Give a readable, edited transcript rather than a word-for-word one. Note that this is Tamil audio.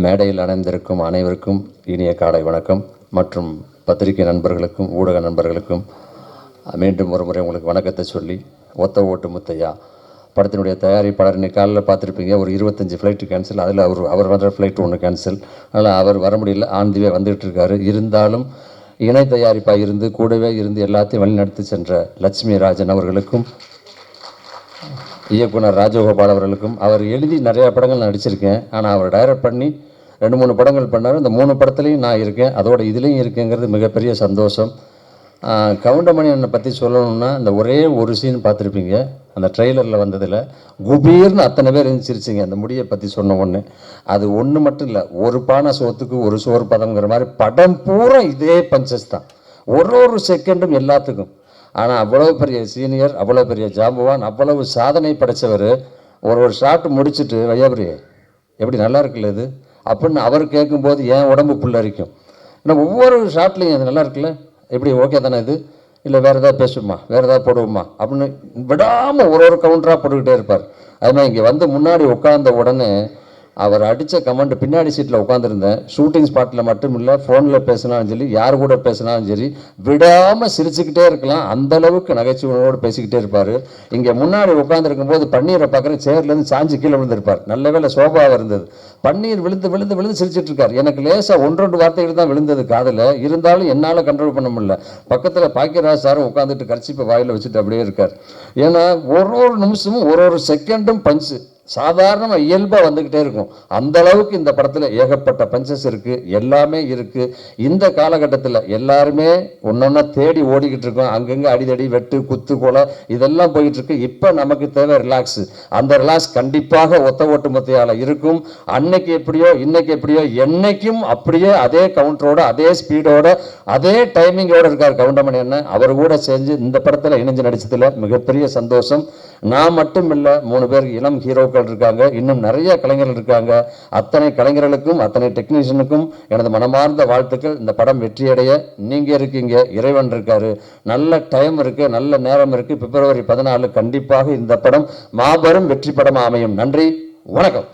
மேடையில் அணைந்திருக்கும் அனைவருக்கும் இனிய காலை வணக்கம். மற்றும் பத்திரிகை நண்பர்களுக்கும் ஊடக நண்பர்களுக்கும் மீண்டும் ஒரு முறை உங்களுக்கு வணக்கத்தை சொல்லி, ஒத்த ஓட்டு முத்தையா படத்தினுடைய தயாரிப்பாளர் இன்னைக்கு காலையில் பார்த்துருப்பீங்க. ஒரு 25 ஃப்ளைட்டு கேன்சல், அதில் அவர் வர ஃப்ளைட்டு ஒன்று கேன்சல். அதனால் அவர் வர முடியல, ஆந்திவே வந்துகிட்டு இருக்காரு. இருந்தாலும் இணை தயாரிப்பாக இருந்து கூடவே இருந்து எல்லாத்தையும் வழிநடத்தி சென்ற லட்சுமி ராஜன் அவர்களுக்கும், இயக்குனர் ராஜகோபால் அவர்களுக்கும், அவர் எழுதி நிறையா படங்கள் நான் நடிச்சிருக்கேன். ஆனால் அவர் டைரக்ட் பண்ணி 2-3 படங்கள் பண்ணார். இந்த 3 படத்துலையும் நான் இருக்கேன், அதோட இதுலேயும் இருக்கேங்கிறது மிகப்பெரிய சந்தோஷம். கவுண்டமணி என்னை பற்றி சொல்லணும்னா, இந்த ஒரே ஒரு சீன் பார்த்துருப்பீங்க, அந்த ட்ரெய்லரில் வந்ததில் குபீர்னு அத்தனை பேர் இருந்துச்சிருச்சிங்க அந்த முடியை பற்றி சொன்ன ஒன்று. அது ஒன்று மட்டும் இல்லை, ஒரு பானை சோத்துக்கு ஒரு சோறு பதம்ங்கிற மாதிரி படம் பூரா இதே பஞ்சஸ் தான், ஒரு செகண்டும் எல்லாத்துக்கும். ஆனால் அவ்வளோ பெரிய சீனியர், அவ்வளோ பெரிய ஜாம்பவான், அவ்வளவு சாதனை படைத்தவர் ஒரு ஷாட் முடிச்சுட்டு, வையாபுரி எப்படி நல்லா இருக்குல்ல இது அப்படின்னு அவர் கேட்கும்போது என் உடம்பு புல்லரிக்கும். ஏன்னா ஒவ்வொரு ஷாட்லையும் அது நல்லா இருக்குல்ல, எப்படி ஓகே தானே இது, இல்லை வேறு ஏதாவது பேசுவோமா, வேறு ஏதாவது போடுவோமா அப்படின்னு விடாமல் ஒரு கவுண்டராக போட்டுக்கிட்டே இருப்பார். அதுமாதிரி இங்கே வந்து முன்னாடி உட்கார்ந்த உடனே அவர் அடித்த கமெண்ட், பின்னாடி சீட்டில் உட்காந்துருந்தேன், ஷூட்டிங் ஸ்பாட்டில் மட்டும் இல்லை, ஃபோனில் பேசினாலும் சரி, யார் கூட பேசினாலும் சரி, விடாமல் சிரிச்சுக்கிட்டே இருக்கலாம். அந்தளவுக்கு நகைச்சுவையோடு பேசிக்கிட்டே இருப்பார். இங்கே முன்னாடி உட்காந்துருக்கும் போது பன்னீரை பார்க்குற சேர்லேருந்து சாஞ்சு கீழே விழுந்திருப்பார். நல்ல வேலை சோபாவாக இருந்தது. பன்னீர் விழுந்து விழுந்து விழுந்து சிரிச்சிட்டு இருக்கார். எனக்கு லேசாக 1-2 வார்த்தைகள் தான் விழுந்தது காதில், இருந்தாலும் என்னால் கண்ட்ரோல் பண்ண முடியல. பக்கத்தில் பாக்கியராஜ் சாரும் உட்காந்துட்டு கர்ச்சிப்பை வாயில் வச்சுட்டு அப்படியே இருக்கார். ஏன்னா ஒரு நிமிஷமும் ஒரு செகண்டும் பஞ்சு சாதாரணமாக இயல்பாக வந்துக்கிட்டே இருக்கும். அந்த அளவுக்கு இந்த படத்தில் ஏகப்பட்ட பஞ்சஸ் இருக்குது, எல்லாமே இருக்குது. இந்த காலகட்டத்தில் எல்லாருமே ஒன்றொன்னா தேடி ஓடிக்கிட்டு இருக்கோம். அங்கங்கே அடிதடி வெட்டு குத்து கொலை இதெல்லாம் போயிட்டுருக்கு. இப்போ நமக்கு தேவை ரிலாக்ஸு. அந்த ரிலாக்ஸ் கண்டிப்பாக ஒத்த ஓட்டு முத்தையால் இருக்கும். அன்னைக்கு எப்படியோ இன்னைக்கு எப்படியோ என்னைக்கும் அப்படியே அதே கவுண்டரோட, அதே ஸ்பீடோட, அதே டைமிங்கோடு இருக்கார் கவுண்டமணி அண்ணன். அவர் கூட செஞ்சு இந்த படத்தில் இணைஞ்சு நடிச்சதில் மிகப்பெரிய சந்தோஷம். நான் மட்டும் இல்லை, 3 பேர் இளம் ஹீரோக்கள் இருக்காங்க, இன்னும் நிறைய கலைஞர்கள் இருக்காங்க. அத்தனை கலைஞர்களுக்கும் அத்தனை டெக்னீஷியனுக்கும் எனது மனமார்ந்த வாழ்த்துக்கள். இந்த படம் வெற்றியடைய நீங்கள் இருக்கீங்க, இறைவன் இருக்காரு, நல்ல டைம் இருக்குது, நல்ல நேரம் இருக்குது. பிப்ரவரி 14 கண்டிப்பாக இந்த படம் மாபெரும் வெற்றி படம் அமையும். நன்றி, வணக்கம்.